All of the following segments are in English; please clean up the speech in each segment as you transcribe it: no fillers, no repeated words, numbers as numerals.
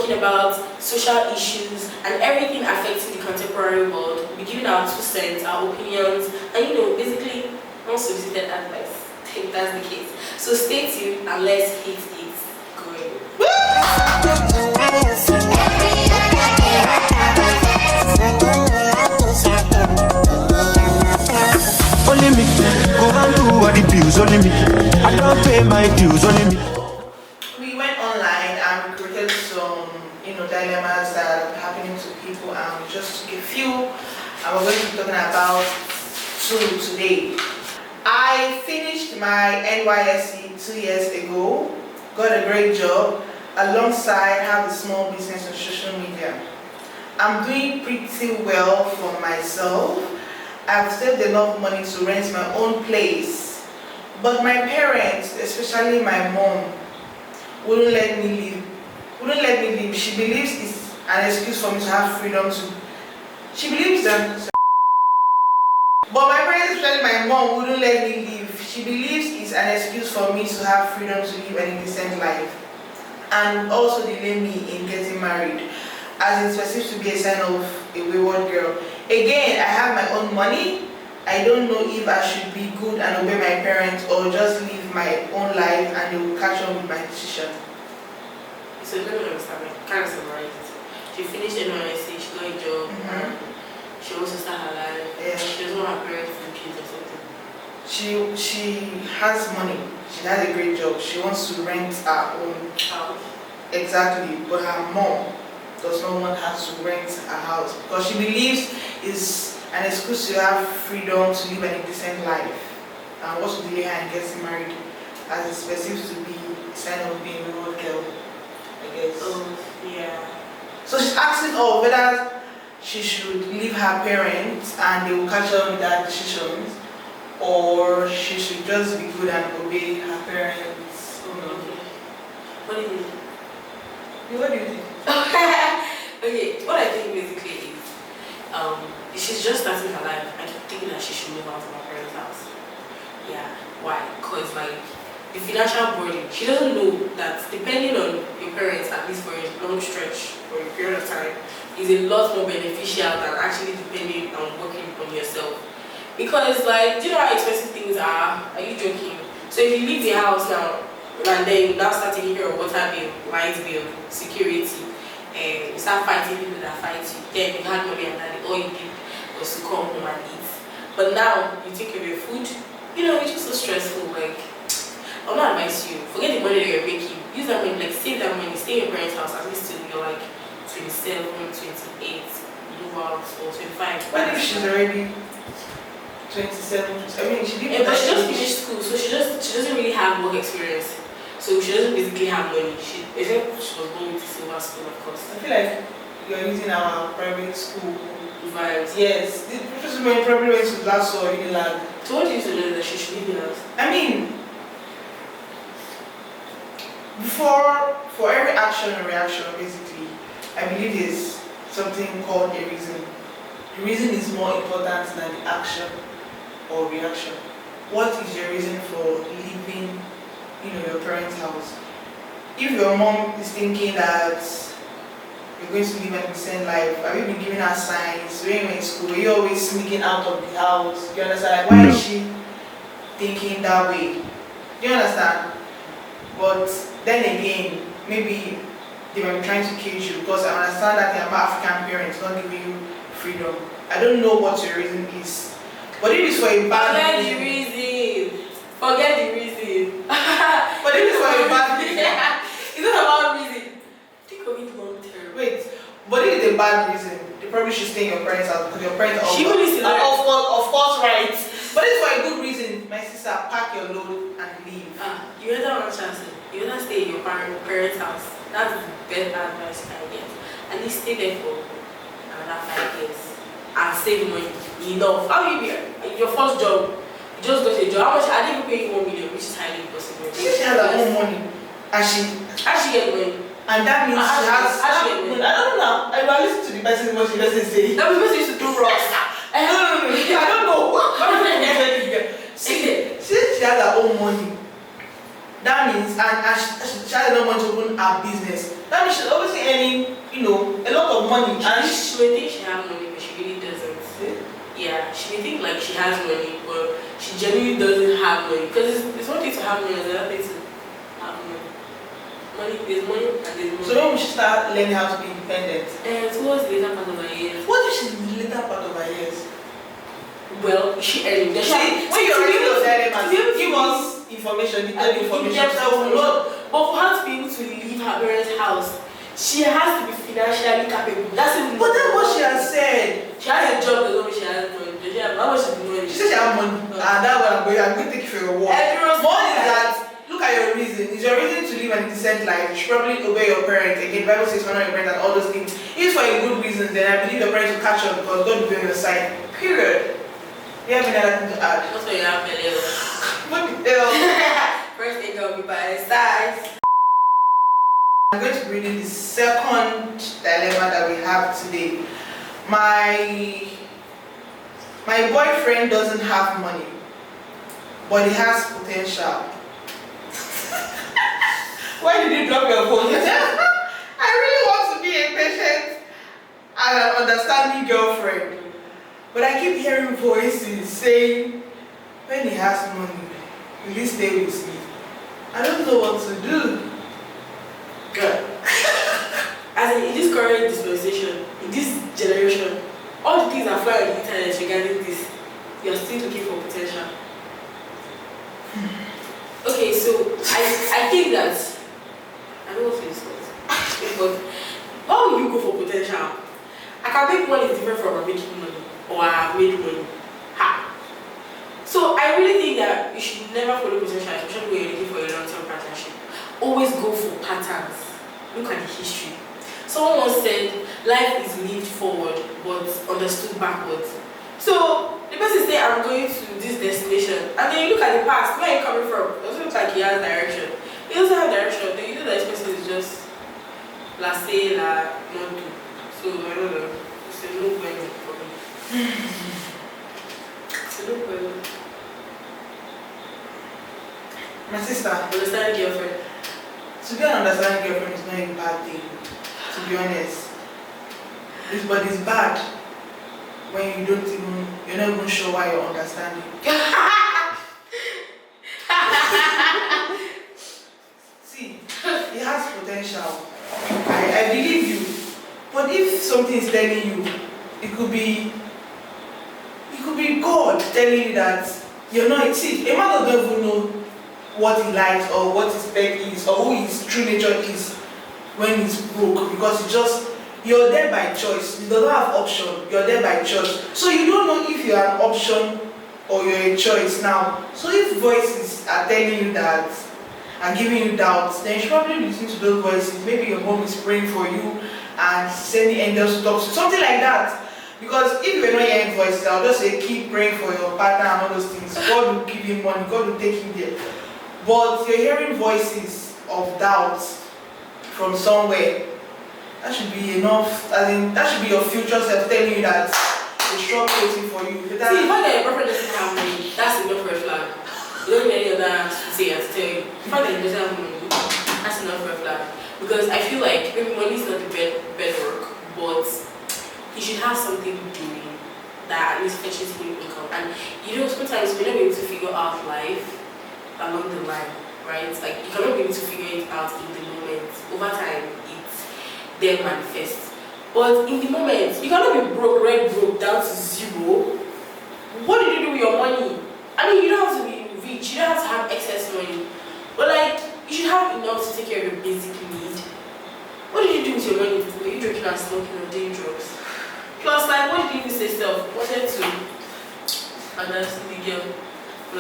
talking about social issues and everything affecting the contemporary world. We'll be giving our 2 cents, our opinions, and basically unsolicited advice, if that's the case. So stay tuned and let's hit it going. Only me, go and do what the bills, only me. I don't pay my dues, only me. We went online and we created some, dilemmas that are happening to people, and we just took a few, and we're going to be talking about 2 today. I finished my NYSC 2 years ago, got a great job, alongside have a small business on social media. I'm doing pretty well for myself. I've saved enough money to rent my own place, but my parents, especially my mom, wouldn't let me leave. She believes it's an excuse for me to have freedom to. She believes that. But my parents, especially my mom, wouldn't let me leave. She believes it's an excuse for me to have freedom to live an indecent life, and also delay me in getting married, as it perceives to be a sign of a wayward girl. Again, I have my own money. I don't know if I should be good and obey my parents or just live my own life and they will catch on with my decision. So let me understand, kind of summarize it. She finished NYSC, she got a job, and she wants to start her life. Yeah. She doesn't want her parents to kids or something. She has money. She has a great job. She wants to rent her own house. Exactly, but her mom does not want her to rent a house because she believes it's an excuse to have freedom to live an indecent life and wants to delay her in getting married, as it's perceived to be a sign of being a road girl, I guess. Yeah. So she's asking whether she should leave her parents and they will catch on with their decisions, or she should just be good and obey her parents. Okay. What do you think? What do you think? Okay, what I think basically is, she's just starting her life. I keep thinking that she should move out of her parents' house. Yeah, why? Because the financial burden, she doesn't know that depending on your parents, at least for a long stretch, for a period of time, is a lot more beneficial than actually depending on working on yourself. Because do you know how expensive things are? Are you joking? So if you leave the house now, and then you now start taking care of water bill, light bill, security, and you start fighting people that fight you, then you had money and then all you did was to come home and eat. But now you take care of your food, it's just so stressful. I'll not advise you, forget the money that you're making, use that money, save that money, stay in your parents' house at least till you're 27, 28, move out, or 25. What if she's already 27? I mean, she did. But she just finished school, so she doesn't really have work experience. So she doesn't basically have money. She was born with silver spoon, of course. I feel like you're using our private school vibes. Yes, the professor probably went to class or Unilag. So what do you know that she should leave the house? I mean, for every action and reaction, basically, I believe there's something called a reason. The reason is more important than the action or reaction. What is your reason for leaving, your parents' house? If your mom is thinking that you're going to live an innocent life, have you been giving her signs? When you were in school, were you always sneaking out of the house? Do you understand? Why is she thinking that way? Do you understand? But then again, maybe they might be trying to cage you, because I understand that they are African parents not giving you freedom. I don't know what your reason is. But if it's for a bad Forget reason. the reason. Forget the reason. But if it's for a bad reason. It's not about reason. Think of it long term. Wait, but if it's a bad reason, they probably should stay in your parents' house because your parents are She will listen. of course, right. But if it's for a good reason, my sister, pack your load and leave. You better want chance. You better stay in your parents' house. That's the best advice I can get. At least stay there for another 5 years and save money enough. How will you be? Your first job, you just got a job. How much? I didn't pay you 1 million, which is highly impossible. She has her own money, and she get money. And that means she has. I don't know. I don't listen to the person what the person say. That person used to do Ross. No. I don't know. See, since she has her own money, that means and she has enough money to open her business. That means she's obviously earning, a lot of money. And She may think she has money, but she really doesn't. Yeah, she may think like she has money, but she genuinely doesn't have money. Because it's one thing to have money, and another thing to have money. There's money and there's money. So when we should start learning how to be independent? Towards the later part of her years. What if she's in the later part of her years? Well, she earning. When you're writing your dilemmas, give us information, detailed information. But for her to be able to leave her parents' house, she has to be financially capable. That's it. But that's what she has said. She has a job, doesn't mean she has money. Does she have how much is the money? She said she has money. No. And that's what I'm going to take you for a walk. One is that, look at your reason. Is your reason to live a decent life? You should probably obey your parents. Again, the Bible says honor your parents and all those things. If for a good reason, then I believe your parents will catch up because God will be on your side. Period. You have anything to add? That's what you have to do. What the hell? First thing I'll be by the side. I'm going to be reading the second dilemma that we have today. My boyfriend doesn't have money, but he has potential. Why did you drop your phone? I really want to be a patient and an understanding girlfriend, but I keep hearing voices saying, when he has money, will he stay with me? I don't know what to do. Good. As in this current dispensation, in this generation, all the things that fly on the internet regarding this, you're still looking for potential. Okay, so I think that I don't want to discuss, but why would you go for potential? I can make money different from making money, or I have made money. Ha. So I really think that you should never follow potential, especially when you're looking for a long-term partnership. Always go for patterns. Look at the history. Someone once said, life is lived forward, but understood backwards. So the person say, I'm going to this destination, and then you look at the past, where are you coming from? It doesn't look like he has direction. He doesn't have direction, then you know that this person is just la say, la not do. So I don't know. It's a no bueno for me. It's a no bueno. My sister, Understanding girlfriend. to be an understanding girlfriend is not a bad thing, to be honest. But it's bad when you're not even sure why you're understanding. See, it has potential. I believe you. But if something is telling you, it could be God telling you that you're not. See, a man doesn't even know what he likes or what his spec is or who his true nature is when he's broke, because you're there by choice. You don't have option, you're there by choice. So you don't know if you're an option or you're a choice now. So if voices are telling you that and giving you doubts, then you should probably listen to those voices. Maybe your mom is praying for you and sending angels to talk to you, something like that. Because if you're not hearing voices, I'll just say keep praying for your partner and all those things. God will give him money, God will take him there. But you're hearing voices of doubt from somewhere. That should be enough. That should be your future self telling you that it's strong waiting for you. See, if your boyfriend doesn't have money, that's enough red flag. You don't need any other to say and to tell you. The fact that he doesn't have money, that's enough red flag. Because I feel like maybe money is not the bedrock, but he should have something doing that at least fetches him income. And sometimes you're not able to figure out life along the line, right? Like you cannot be able to figure it out in the moment. Over time, it's then manifests. But in the moment, you cannot be broke down to zero. What did you do with your money? I mean, you don't have to be rich, you don't have to have excess money. But like, you should have enough to take care of your basic need. What did you do with your money? Were you drinking and smoking or doing drugs? Plus, like, what did you even say self? Wanted to understand the girl.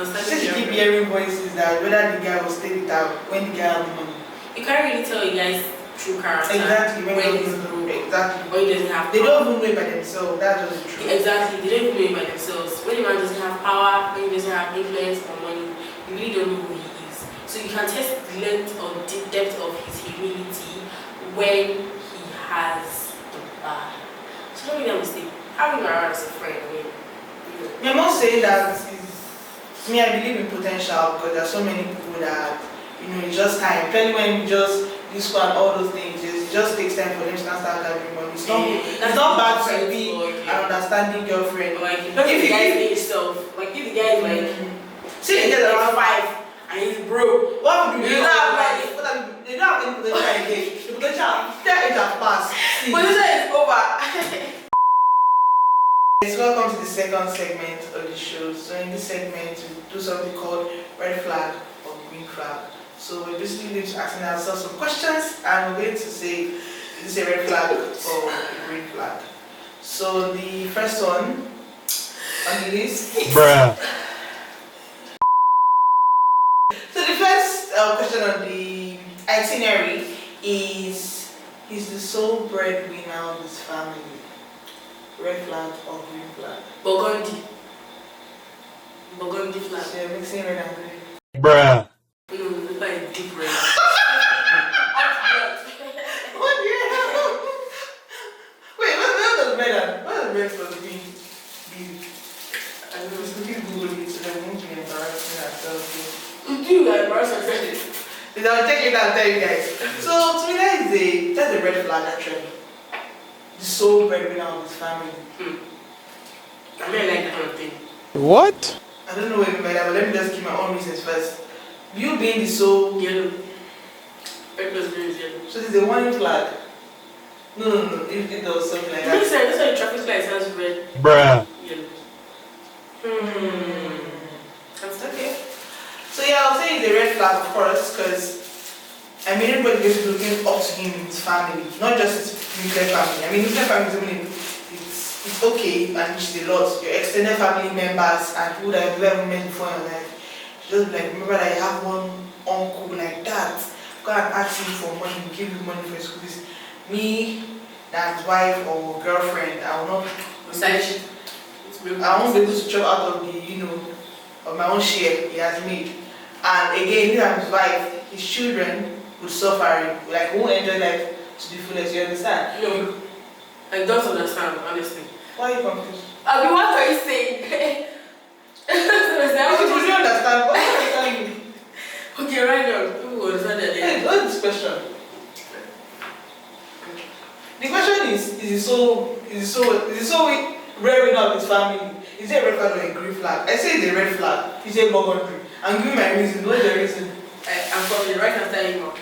Since you keep hearing voices that whether the guy will stay with her when the guy has money. You can't really tell a guy's true character. Exactly, when he's broke. Exactly. When he doesn't have power. They don't even know it by themselves, that's just the truth. Exactly, they don't even know it by themselves. When a man doesn't have power, when he doesn't have influence or money, you really don't know who he is. So you can test the length or the depth of his humility when he has the bar. So don't make that mistake. Having him around as a friend, I mean, I'm not saying that me, I believe in potential because there are so many people that, it's just time. Especially when you just use school and all those things, it just takes time for them to start gathering money. It's not bad to be an understanding girlfriend. Like, if the guy is yourself, like if the guy is like, see, they get around 5 and he's broke, what would you do? They don't have any potential again. The potential, their age has passed. Potential is over. Yes, welcome to the second segment of the show. So in this segment, we do something called red flag or green flag. So we're basically going to ask ourselves some questions, and we're going to say, is this a red flag or a green flag? So the first one on the list. Bruh. So the first question on the itinerary is the sole breadwinner of his family. Red flag or green flag? Burgundy flag. So you're mixing red and green. Bruh. It's like deep red. What the hell? Wait, what does red and what does red for green be? I don't know, it's looking Google it, so they won't be embarrassing ourselves. You do embarrass yourself. I'll take it and tell you guys. So to me that's a red flag actually. The sole breadwinner of his family. I really like that kind of thing. What? I don't know what you mean by that, but let me just give my own reasons first. You being the sole Yellow. Red plus green is yellow. so there's a warning flag. No. If it does something like It makes that. sense. That's why the traffic light has red, Bruh. yellow. That's okay. So yeah, I'll say it's a red flag, of course, because I mean everybody is looking up to him in his family, not just his nuclear family. I mean nuclear family is only it's okay and which is a lot. Your extended family members and people that you've ever met before in your life. Just like remember that you have one uncle like that. Go and ask him for money, give you money for school fees. Me, that his wife or girlfriend, I will not Besides, I won't be able to chop out of the, of my own share he has made. And again, him and his wife, his children would suffer, like won't enjoy life to the fullest, you understand? no, I don't understand, honestly. Why are you confused? I mean, what are you saying? People don't understand, what are you telling me? Okay, right now, people will understand that. Hey, what's this question? The question is it so breadwinner of his family? Is it a red flag or a green flag? I say it's a red flag. You say burgundy. I'm giving my reason. What's the reason? I'm probably right after you.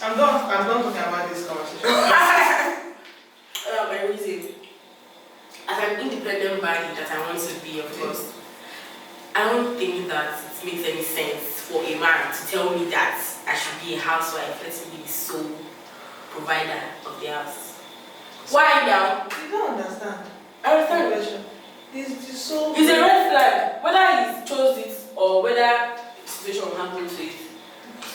I'm done talking about this conversation. My reason. As an independent body that I want to be, of course, I don't think that it makes any sense for a man to tell me that I should be a housewife. Let me be the sole provider of the house. Why now? You don't understand. I understand the question. It's so. It's a red flag. Whether he chose it or whether the situation happened to it.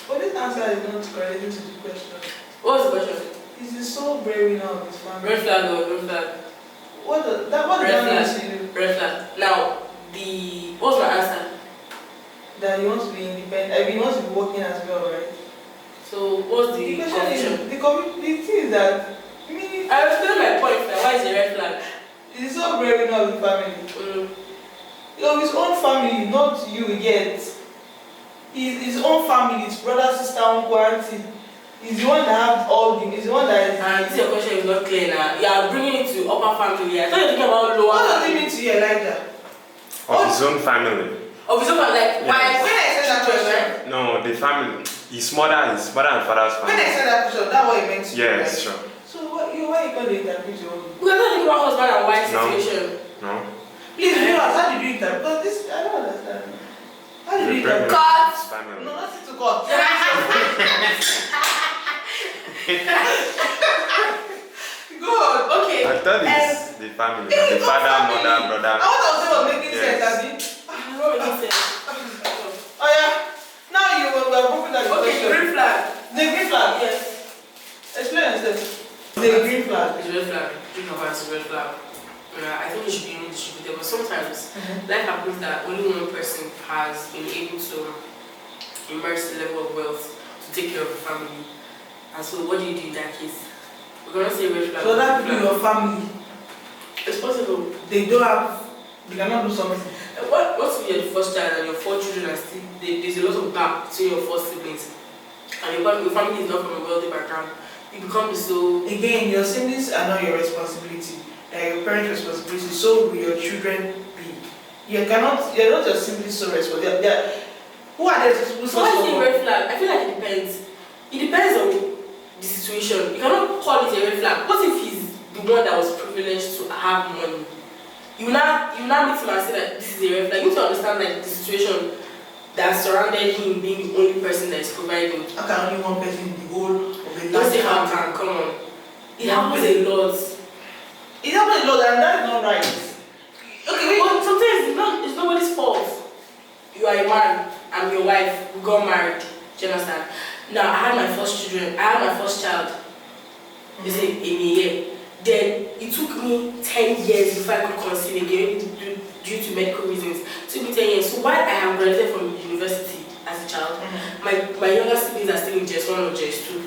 But this answer is not correlating to the question. What was the question? Is the sole breadwinner of his family? Red flag or green flag? What does that mean to you? Red flag. Now, what's my answer? That he wants to be independent. I mean, he wants to be working as well, right? So, what's the question confusion? is, the thing is that, I explain my point now. Why is it a red flag? he's so breadwinner of the family. His own family, not you yet. His own family, his brother, sister, uncle, auntie. He's the one that has all the. He's the one that is. And this your question is not clear now. You are bringing it to upper family. I thought you were talking about lower. What does it mean to you, Elijah? Of his own family. Of his own family, like Yes. wife. When I said that question, No, the family. His mother and father's when I family. said that question, that's what it meant to you. Yes, right? sure. So why you can't interpret your own? We are not talking about husband and wife No. situation. No? Please, viewers, how did you interpret? Because this, I don't understand. How did you The breadwinner interpret? Cut. of his family. No, nothing to cut. Good. Okay. I thought it's the family. The father, mother, brother. I want to say was making Yes. sense, Abby. What would you say? Oh yeah. Now you were moving that Okay, question. green flag. The green flag. Yes. Explain yourself. The green flag. It's a red flag. Green flag is a red flag. I think it should be distributed, but sometimes life happens that only one person has been able to immerse the level of wealth to take care of the family. And so, what do you do in that case? We're gonna say red flag. So that be your family. It's possible. They don't have. They cannot do something. What if you're the first child and your 4 children are still there's a lot of gap between your 4 siblings? and your family is not from a wealthy background, you become so. Again, your siblings are not your responsibility. Like your parents' responsibility. So will your children be. You're not your siblings so responsible. Who are they responsible So what's the for? red flag? I feel like it depends. It depends on the situation. You cannot call it a red flag. What if he's the one that was privileged to have money? You now meet him and say that this is a red flag. You need to understand like the situation that surrounded him being the only person that is providing. How can only one person in the whole of the Don't say how family? can, come on. It happens a lot. It happens a lot and that's not right. Okay, wait. But sometimes it's nobody's fault. You are a man, I'm your wife, we got married. Do you understand? Now I had my first child. You see, in a year. Then it took me 10 years before I could conceive again due to medical reasons. It took me 10 years. So while I have graduated from university as a child, my younger siblings are still in JS1 or JS2.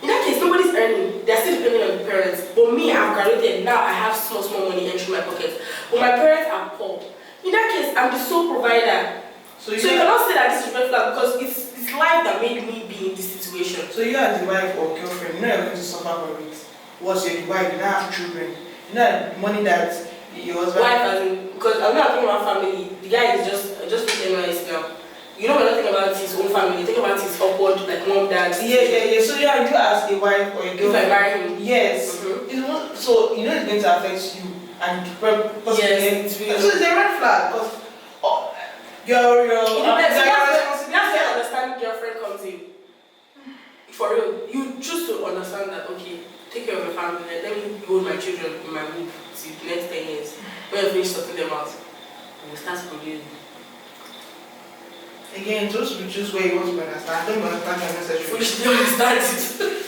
In that case, nobody's earning. They're still depending on the parents. But me, I've graduated. Now I have small money entering my pocket. But my parents are poor. In that case, I'm the sole provider. So you cannot say that this is red flag because it's life that made me be in this situation. So you as the wife or girlfriend, you're not going to suffer for it. Once you're the wife, you don't have children. You know the money that your husband. Wife as in, because I'm not talking about family. The guy is just with NYS now. You know, we're not thinking about his own family. You're thinking about his upward, like mom, dad. Yeah. So you as a wife or a girlfriend. If I marry him. Yes. So you know it's going to affect you and possibly. Yes, it's really. So it's a red flag because your That's where understanding girlfriend comes in. For real, you choose to understand that, okay, take care of your family, let me hold my children in my womb till the next 10 years. When I finish sorting them out, we will start producing. Again, those will choose where you want to understand. Don't understand your message. We should understand it.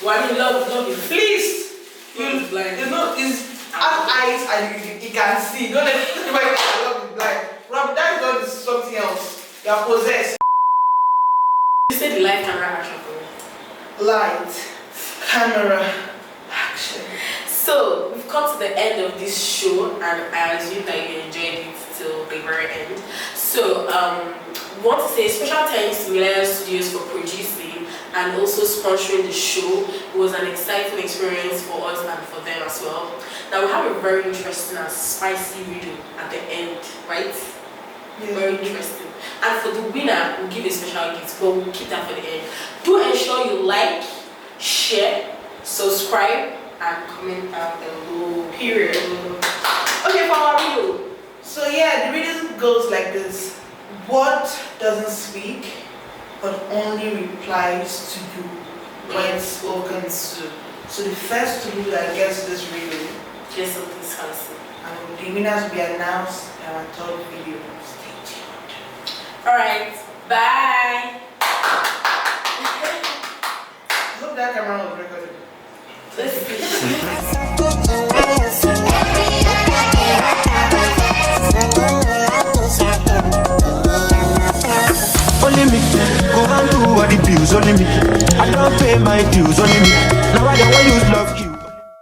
Well, I mean, love is Please. Love is blind. You know, it's have eyes and you can see. Don't let anybody say love is blind. Rob, that God is something else. You are possessed. You said the light camera action for me. Light, camera, action. So, we've come to the end of this show, and I assume that you enjoyed it till the very end. So, we want to say special thanks to Millennium Studios for producing and also sponsoring the show. It was an exciting experience for us and for them as well. Now, we have a very interesting and spicy riddle at the end, right? Yeah. Very interesting. And for the winner, we'll give a special gift, but we'll keep that for the end. Do ensure you like, share, subscribe, and comment down below. Period. Okay, for our riddle. So yeah, the riddle goes like this. What doesn't speak, but only replies to you when spoken to? So the first two that gets this riddle, Get something fancy. and the winners will be announced in our third video. Stay tuned. Alright, bye. I hope that camera was recorded. Let's see. Only me, go and do what the bills, only me. I don't pay my dues, only me. Now I don't want to love you.